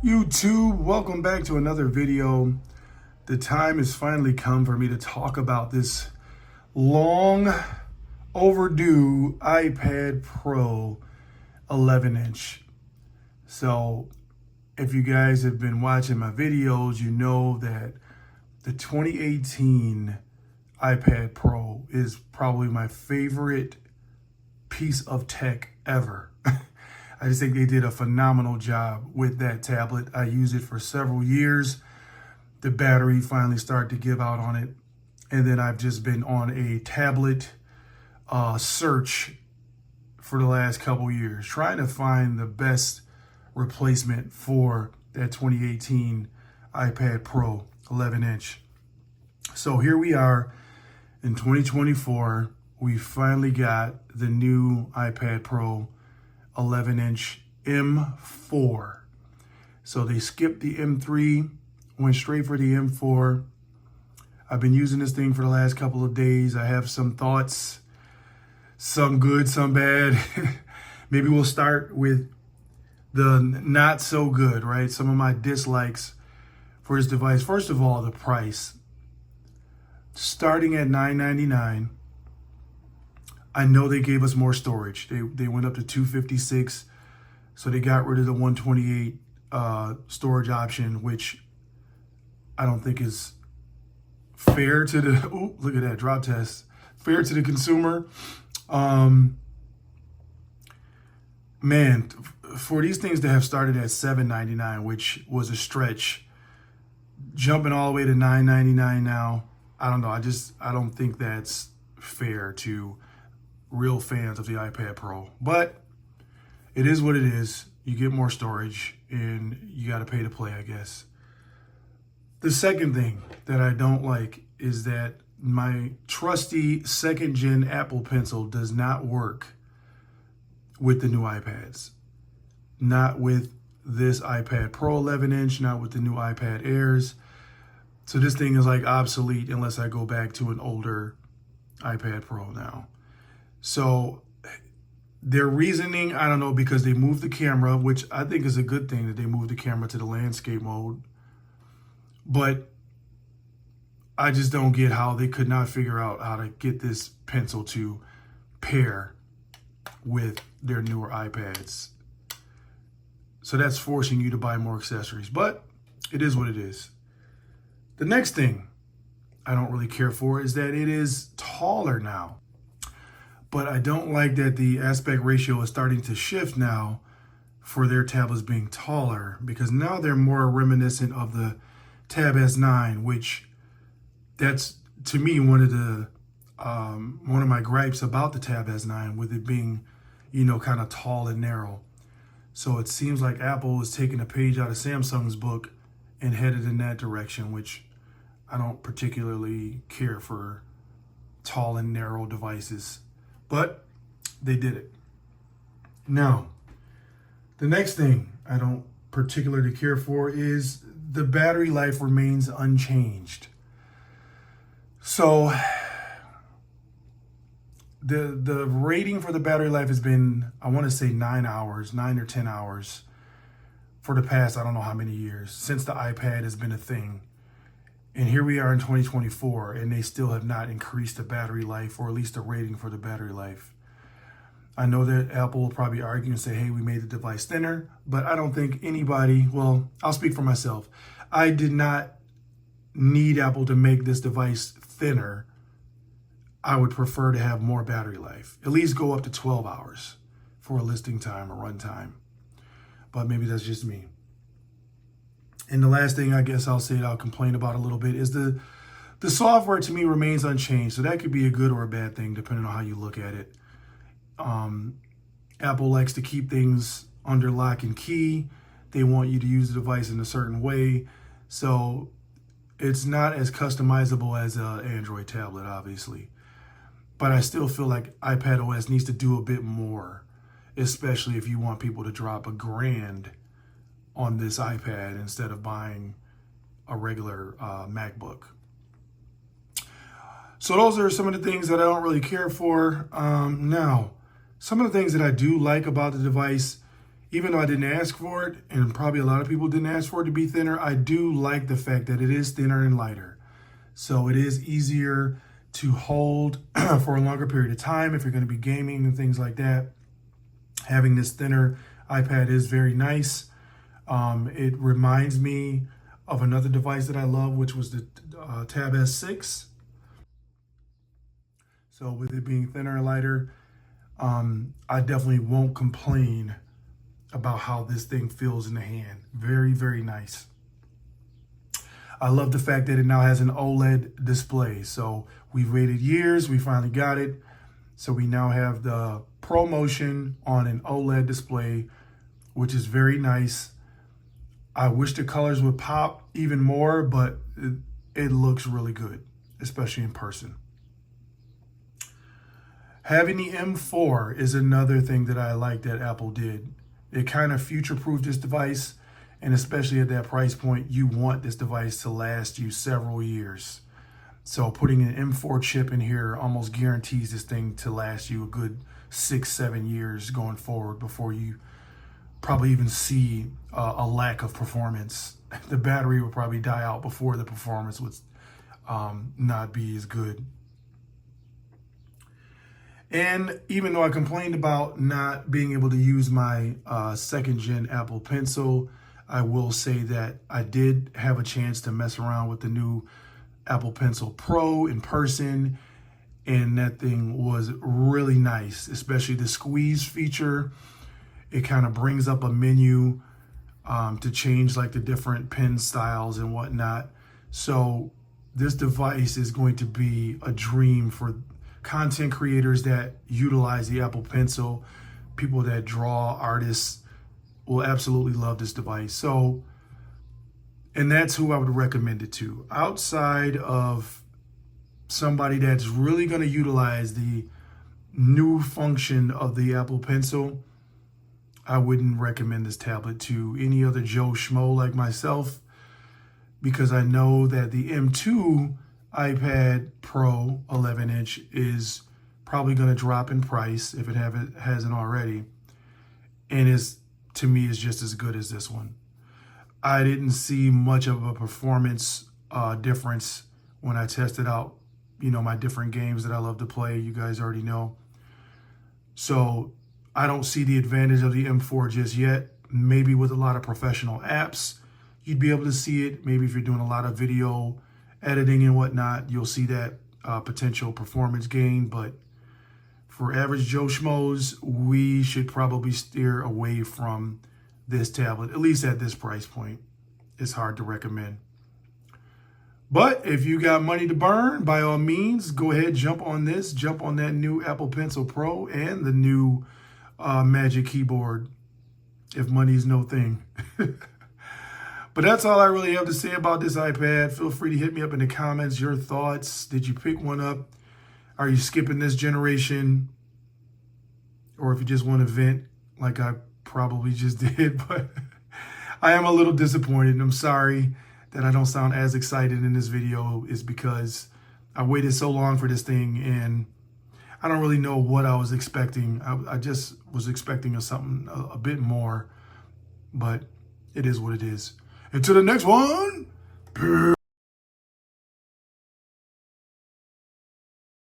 YouTube, welcome back to another video. The time has finally come for me to talk about this long overdue iPad Pro 11-inch. So if you guys have been watching my videos, you know that the 2018 iPad Pro is probably my favorite piece of tech ever. I just think they did a phenomenal job with that tablet. I used it for several years. The battery finally started to give out on it. And then I've just been on a tablet search for the last couple years, trying to find the best replacement for that 2018 iPad Pro 11-inch. So here we are in 2024. We finally got the new iPad Pro 11-inch M4. So they skipped the M3, went straight for the M4. I've been using this thing for the last couple of days. I have some thoughts, some good, some bad. Maybe we'll start with the not so good, right? Some of my dislikes for this device. First of all, the price. Starting at $999. I know they gave us more storage. They went up to 256, so they got rid of the 128 storage option, which I don't think is fair to the, oh, look at that, drop test, fair to the consumer. Man, for these things to have started at $799, which was a stretch, jumping all the way to $999 now, I don't know. I don't think that's fair to real fans of the iPad Pro, but it is what it is. You get more storage and you got to pay to play, I guess. The second thing that I don't like is that my trusty second gen Apple Pencil does not work with the new iPads. Not with this iPad Pro 11-inch, not with the new iPad Airs. So this thing is like obsolete unless I go back to an older iPad Pro now. So their reasoning, I don't know, because they moved the camera, which I think is a good thing that they moved the camera to the landscape mode. But I just don't get how they could not figure out how to get this pencil to pair with their newer iPads. So that's forcing you to buy more accessories, but it is what it is. The next thing I don't really care for is that it is taller now. But I don't like that the aspect ratio is starting to shift now for their tablets being taller, because now they're more reminiscent of the Tab S9, which that's, to me, one of my gripes about the Tab S9, with it being, you know, kind of tall and narrow. So it seems like Apple is taking a page out of Samsung's book and headed in that direction, which I don't particularly care for tall and narrow devices. But they did it. Now, the next thing I don't particularly care for is the battery life remains unchanged. So the rating for the battery life has been, I want to say 9 hours, 9 or 10 hours for the past, I don't know how many years, since the iPad has been a thing. And here we are in 2024, and they still have not increased the battery life, or at least the rating for the battery life. I know that Apple will probably argue and say, hey, we made the device thinner, but I don't think anybody, well, I'll speak for myself. I did not need Apple to make this device thinner. I would prefer to have more battery life, at least go up to 12 hours for a listing time or run time. But maybe that's just me. And the last thing I guess I'll say that I'll complain about a little bit is the software, to me, remains unchanged. So that could be a good or a bad thing, depending on how you look at it. Apple likes to keep things under lock and key. They want you to use the device in a certain way. So it's not as customizable as an Android tablet, obviously. But I still feel like iPadOS needs to do a bit more, especially if you want people to drop $1,000 on this iPad instead of buying a regular MacBook. So those are some of the things that I don't really care for. Now, some of the things that I do like about the device even though I didn't ask for it, and probably a lot of people didn't ask for it to be thinner, I do like the fact that it is thinner and lighter. So it is easier to hold for a longer period of time if you're going to be gaming and things like that. Having this thinner iPad is very nice. It reminds me of another device that I love, which was the Tab S6. So with it being thinner and lighter, I definitely won't complain about how this thing feels in the hand. Very, very nice. I love the fact that it now has an OLED display. So we've waited years, we finally got it. So we now have the ProMotion on an OLED display, which is very nice. I wish the colors would pop even more, but it looks really good, especially in person. Having the M4 is another thing that I like that Apple did. It kind of future-proofed this device, and especially at that price point, you want this device to last you several years. So putting an M4 chip in here almost guarantees this thing to last you a good 6-7 years going forward before you probably even see a lack of performance. The battery will probably die out before the performance would not be as good. And even though I complained about not being able to use my second gen Apple Pencil, I will say that I did have a chance to mess around with the new Apple Pencil Pro in person, and that thing was really nice, especially the squeeze feature. It kind of brings up a menu to change like the different pen styles and whatnot. So this device is going to be a dream for content creators that utilize the Apple Pencil. People that draw, artists will absolutely love this device. So, and that's who I would recommend it to. Outside of somebody that's really going to utilize the new function of the Apple Pencil, I wouldn't recommend this tablet to any other Joe Schmo like myself, because I know that the M2 iPad Pro 11-inch is probably going to drop in price if it hasn't already, and to me is just as good as this one. I didn't see much of a performance difference when I tested out, my different games that I love to play. You guys already know. So I don't see the advantage of the M4 just yet. Maybe with a lot of professional apps, you'd be able to see it. Maybe if you're doing a lot of video editing and whatnot, you'll see that potential performance gain. But for average Joe Schmoes, we should probably steer away from this tablet, at least at this price point. It's hard to recommend. But if you got money to burn, by all means, go ahead, jump on this, jump on that new Apple Pencil Pro and the new Magic Keyboard, if money's no thing. But that's all I really have to say about this iPad. Feel free to hit me up in the comments, your thoughts. Did you pick one up? Are you skipping this generation? Or if you just want to vent like I probably just did. But I am a little disappointed, and I'm sorry that I don't sound as excited in this video, is because I waited so long for this thing, and I don't really know what I was expecting. I just was expecting something a bit more, but it is what it is. Until the next one, peace.